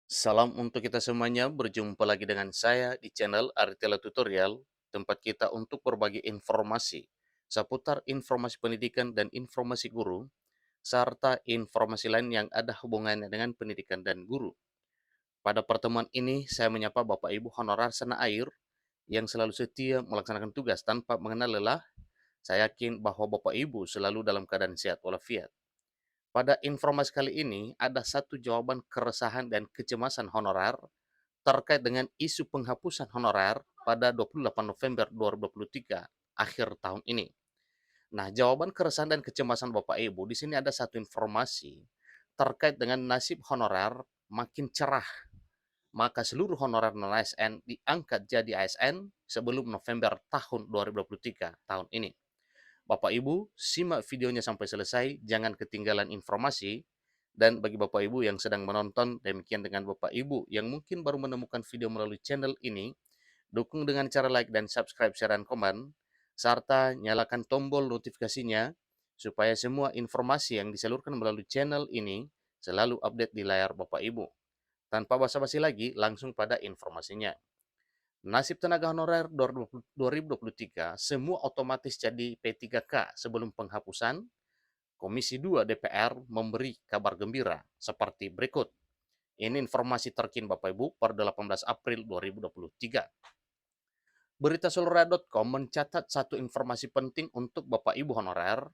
Salam untuk kita semuanya, berjumpa lagi dengan saya di channel Aritela Tutorial, tempat kita untuk berbagi informasi seputar informasi pendidikan dan informasi guru, serta informasi lain yang ada hubungannya dengan pendidikan dan guru. Pada pertemuan ini, saya menyapa Bapak Ibu honorer sana air yang selalu setia melaksanakan tugas tanpa mengenal lelah. Saya yakin bahwa Bapak Ibu selalu dalam keadaan sehat walafiat. Pada informasi kali ini, ada satu jawaban keresahan dan kecemasan honorer terkait dengan isu penghapusan honorer pada 28 November 2023 akhir tahun ini. Nah, jawaban keresahan dan kecemasan Bapak Ibu, di sini ada satu informasi terkait dengan nasib honorer makin cerah, maka seluruh honorer non-ASN diangkat jadi ASN sebelum November tahun 2023 tahun ini. Bapak Ibu, simak videonya sampai selesai, jangan ketinggalan informasi. Dan bagi Bapak Ibu yang sedang menonton, demikian dengan Bapak Ibu yang mungkin baru menemukan video melalui channel ini, dukung dengan cara like dan subscribe, share, dan komen, serta nyalakan tombol notifikasinya supaya semua informasi yang disalurkan melalui channel ini selalu update di layar Bapak Ibu. Tanpa basa-basi lagi, langsung pada informasinya. Nasib tenaga honorer 2023 semua otomatis jadi P3K sebelum penghapusan. Komisi 2 DPR memberi kabar gembira seperti berikut. Ini informasi terkini Bapak Ibu per 18 April 2023. Berita Seluruh.com mencatat satu informasi penting untuk Bapak Ibu honorer,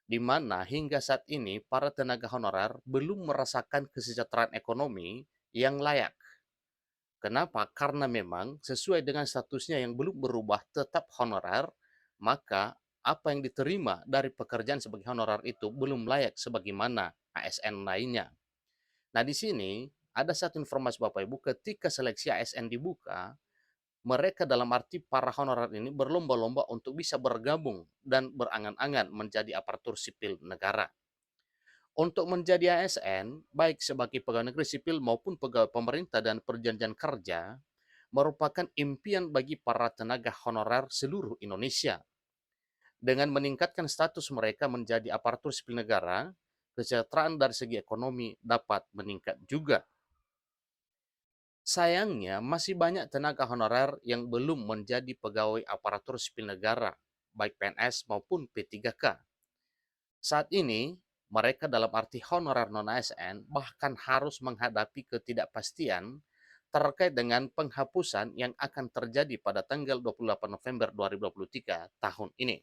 di mana hingga saat ini para tenaga honorer belum merasakan kesejahteraan ekonomi yang layak. Kenapa? Karena memang sesuai dengan statusnya yang belum berubah tetap honorer, maka apa yang diterima dari pekerjaan sebagai honorer itu belum layak sebagaimana ASN lainnya. Nah, di sini ada satu informasi Bapak Ibu, ketika seleksi ASN dibuka, mereka dalam arti para honorer ini berlomba-lomba untuk bisa bergabung dan berangan-angan menjadi aparatur sipil negara. Untuk menjadi ASN, baik sebagai pegawai negeri sipil maupun pegawai pemerintah dan perjanjian kerja, merupakan impian bagi para tenaga honorer seluruh Indonesia. Dengan meningkatkan status mereka menjadi aparatur sipil negara, kesejahteraan dari segi ekonomi dapat meningkat juga. Sayangnya, masih banyak tenaga honorer yang belum menjadi pegawai aparatur sipil negara, baik PNS maupun P3K. Saat ini, mereka dalam arti honorer non-ASN bahkan harus menghadapi ketidakpastian terkait dengan penghapusan yang akan terjadi pada tanggal 28 November 2023 tahun ini.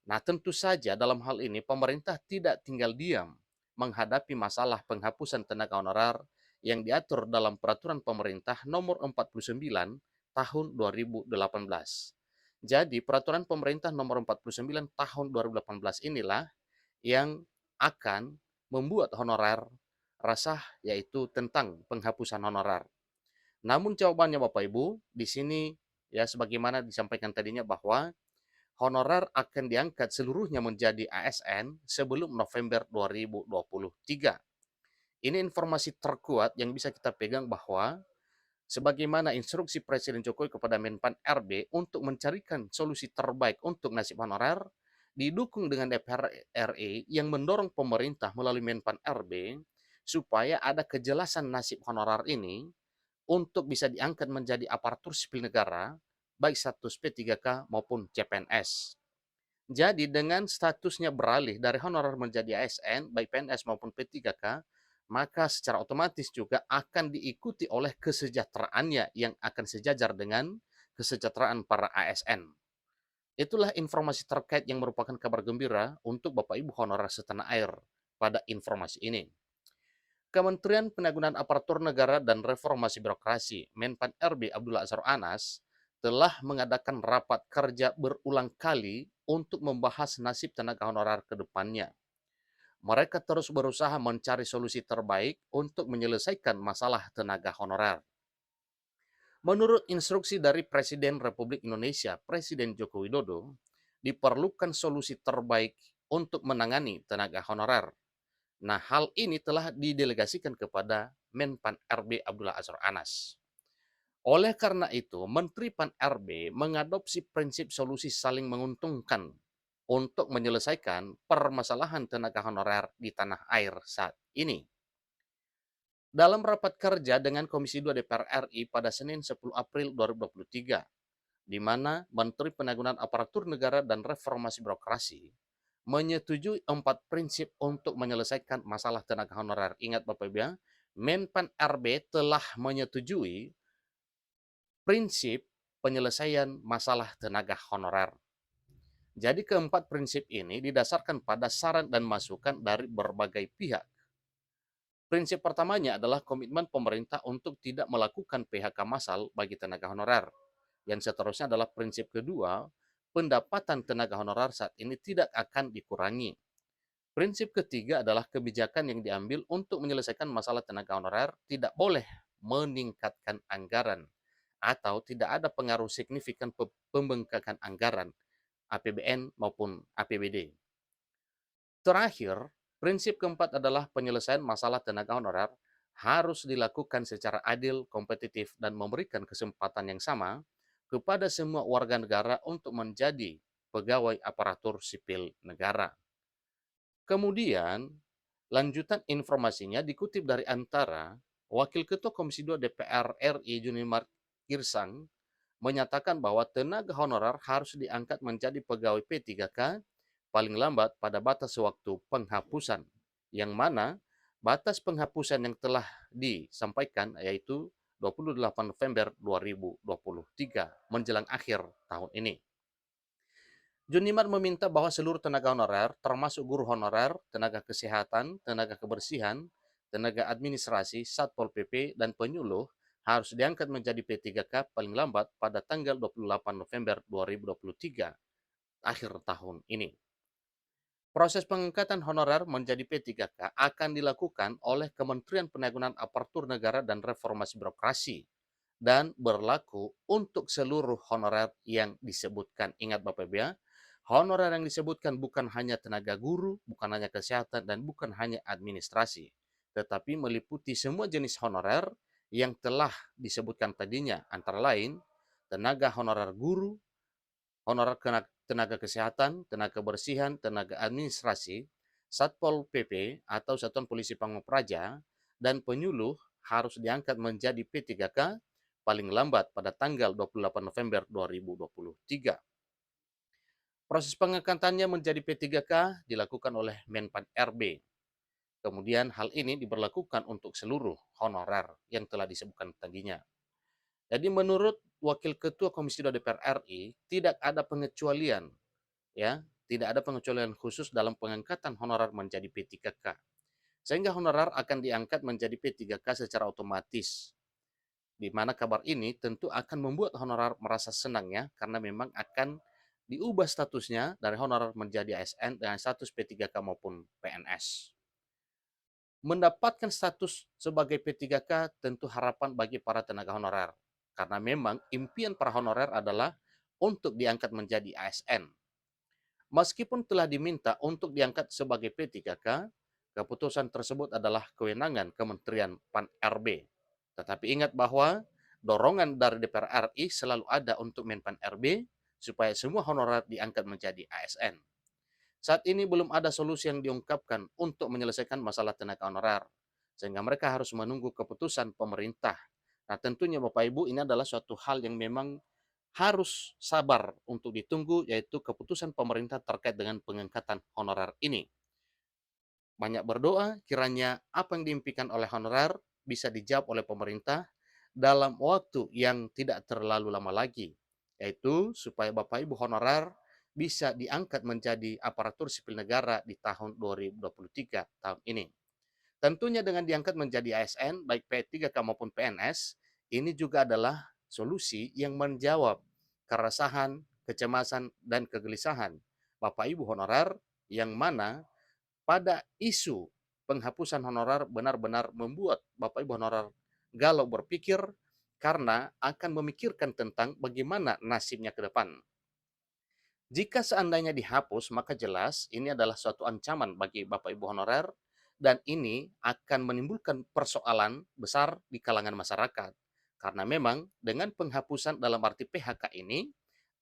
Nah, tentu saja dalam hal ini pemerintah tidak tinggal diam menghadapi masalah penghapusan tenaga honorer yang diatur dalam peraturan pemerintah nomor 49 tahun 2018. Jadi, peraturan pemerintah nomor 49 tahun 2018 inilah yang akan membuat honorer resah, yaitu tentang penghapusan honorer. Namun jawabannya Bapak Ibu, di sini ya sebagaimana disampaikan tadinya bahwa honorer akan diangkat seluruhnya menjadi ASN sebelum November 2023. Ini informasi terkuat yang bisa kita pegang bahwa sebagaimana instruksi Presiden Jokowi kepada Menpan RB untuk mencarikan solusi terbaik untuk nasib honorer, didukung dengan DPR RI yang mendorong pemerintah melalui Menpan RB supaya ada kejelasan nasib honorer ini untuk bisa diangkat menjadi aparatur sipil negara, baik status P3K maupun CPNS. Jadi dengan statusnya beralih dari honorer menjadi ASN, baik PNS maupun P3K, maka secara otomatis juga akan diikuti oleh kesejahteraannya yang akan sejajar dengan kesejahteraan para ASN. Itulah informasi terkait yang merupakan kabar gembira untuk Bapak Ibu honorer setanah air pada informasi ini. Kementerian Penanggulangan Aparatur Negara dan Reformasi Birokrasi, Menpan RB Abdullah Azhar Anas, telah mengadakan rapat kerja berulang kali untuk membahas nasib tenaga honorer ke depannya. Mereka terus berusaha mencari solusi terbaik untuk menyelesaikan masalah tenaga honorer. Menurut instruksi dari Presiden Republik Indonesia, Presiden Joko Widodo, diperlukan solusi terbaik untuk menangani tenaga honorer. Nah, hal ini telah didelegasikan kepada Menpan RB Abdullah Azhar Anas. Oleh karena itu, Menteri Pan RB mengadopsi prinsip solusi saling menguntungkan untuk menyelesaikan permasalahan tenaga honorer di tanah air saat ini. Dalam rapat kerja dengan Komisi 2 DPR RI pada Senin 10 April 2023, di mana Menteri Penanggulangan Aparatur Negara dan Reformasi Birokrasi menyetujui 4 prinsip untuk menyelesaikan masalah tenaga honorer. Ingat Bapak Ibu ya, Menpan RB telah menyetujui prinsip penyelesaian masalah tenaga honorer. Jadi keempat prinsip ini didasarkan pada saran dan masukan dari berbagai pihak. Prinsip pertamanya adalah komitmen pemerintah untuk tidak melakukan PHK massal bagi tenaga honorer. Yang seterusnya adalah prinsip kedua, pendapatan tenaga honorer saat ini tidak akan dikurangi. Prinsip ketiga adalah kebijakan yang diambil untuk menyelesaikan masalah tenaga honorer tidak boleh meningkatkan anggaran atau tidak ada pengaruh signifikan pembengkakan anggaran APBN maupun APBD. Terakhir, prinsip keempat adalah penyelesaian masalah tenaga honorer harus dilakukan secara adil, kompetitif, dan memberikan kesempatan yang sama kepada semua warga negara untuk menjadi pegawai aparatur sipil negara. Kemudian, lanjutan informasinya dikutip dari Antara, Wakil Ketua Komisi 2 DPR RI Junimar Girsang menyatakan bahwa tenaga honorer harus diangkat menjadi pegawai P3K paling lambat pada batas waktu penghapusan, yang mana batas penghapusan yang telah disampaikan yaitu 28 November 2023 menjelang akhir tahun ini. Junimar meminta bahwa seluruh tenaga honorer, termasuk guru honorer, tenaga kesehatan, tenaga kebersihan, tenaga administrasi, Satpol PP, dan penyuluh harus diangkat menjadi P3K paling lambat pada tanggal 28 November 2023, akhir tahun ini. Proses pengangkatan honorer menjadi P3K akan dilakukan oleh Kementerian Penanggulangan Aparatur Negara dan Reformasi Birokrasi dan berlaku untuk seluruh honorer yang disebutkan. Ingat Bapak Ibu ya, honorer yang disebutkan bukan hanya tenaga guru, bukan hanya kesehatan, dan bukan hanya administrasi, tetapi meliputi semua jenis honorer yang telah disebutkan tadinya, antara lain tenaga honorer guru, honorer tenaga kesehatan, tenaga kebersihan, tenaga administrasi, Satpol PP atau Satuan Polisi Pamung Praja, dan penyuluh harus diangkat menjadi P3K paling lambat pada tanggal 28 November 2023. Proses pengangkatannya menjadi P3K dilakukan oleh Menpan RB. Kemudian hal ini diberlakukan untuk seluruh honorer yang telah disebutkan tadinya. Jadi menurut Wakil Ketua Komisi 2 DPR RI, tidak ada pengecualian, ya, tidak ada pengecualian khusus dalam pengangkatan honorer menjadi P3K. Sehingga honorer akan diangkat menjadi P3K secara otomatis. Di mana kabar ini tentu akan membuat honorer merasa senang ya, karena memang akan diubah statusnya dari honorer menjadi ASN dengan status P3K maupun PNS. Mendapatkan status sebagai P3K tentu harapan bagi para tenaga honorer, karena memang impian para honorer adalah untuk diangkat menjadi ASN. Meskipun telah diminta untuk diangkat sebagai P3K, keputusan tersebut adalah kewenangan Kementerian Pan-RB. Tetapi ingat bahwa dorongan dari DPR RI selalu ada untuk Menpan RB supaya semua honorer diangkat menjadi ASN. Saat ini belum ada solusi yang diungkapkan untuk menyelesaikan masalah tenaga honorer, sehingga mereka harus menunggu keputusan pemerintah. Nah, tentunya Bapak Ibu, ini adalah suatu hal yang memang harus sabar untuk ditunggu, yaitu keputusan pemerintah terkait dengan pengangkatan honorer ini. Banyak berdoa kiranya apa yang diimpikan oleh honorer bisa dijawab oleh pemerintah dalam waktu yang tidak terlalu lama lagi, yaitu supaya Bapak Ibu honorer bisa diangkat menjadi aparatur sipil negara di tahun 2023 tahun ini. Tentunya dengan diangkat menjadi ASN, baik P3K maupun PNS, ini juga adalah solusi yang menjawab keresahan, kecemasan, dan kegelisahan Bapak Ibu honorer yang mana pada isu penghapusan honorer benar-benar membuat Bapak Ibu honorer galau berpikir karena akan memikirkan tentang bagaimana nasibnya ke depan. Jika seandainya dihapus, maka jelas ini adalah suatu ancaman bagi Bapak Ibu honorer dan ini akan menimbulkan persoalan besar di kalangan masyarakat. Karena memang dengan penghapusan dalam arti PHK ini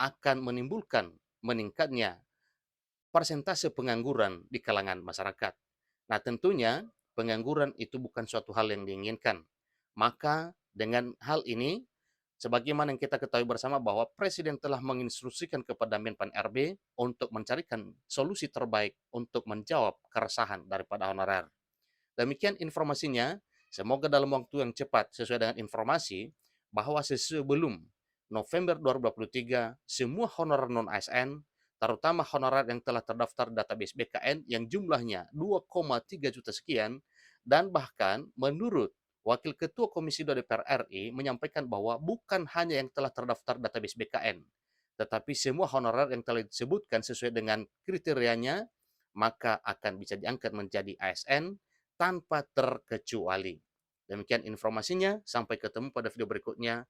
akan menimbulkan meningkatnya persentase pengangguran di kalangan masyarakat. Nah, tentunya pengangguran itu bukan suatu hal yang diinginkan. Maka dengan hal ini, sebagaimana yang kita ketahui bersama bahwa Presiden telah menginstruksikan kepada Menpan RB untuk mencarikan solusi terbaik untuk menjawab keresahan daripada honorer. Demikian informasinya, semoga dalam waktu yang cepat sesuai dengan informasi bahwa sebelum November 2023, semua honorer non-ASN, terutama honorer yang telah terdaftar database BKN yang jumlahnya 2,3 juta sekian, dan bahkan menurut Wakil Ketua Komisi 2 DPR RI menyampaikan bahwa bukan hanya yang telah terdaftar database BKN, tetapi semua honorer yang telah disebutkan sesuai dengan kriterianya, maka akan bisa diangkat menjadi ASN tanpa terkecuali. Demikian informasinya, sampai ketemu pada video berikutnya.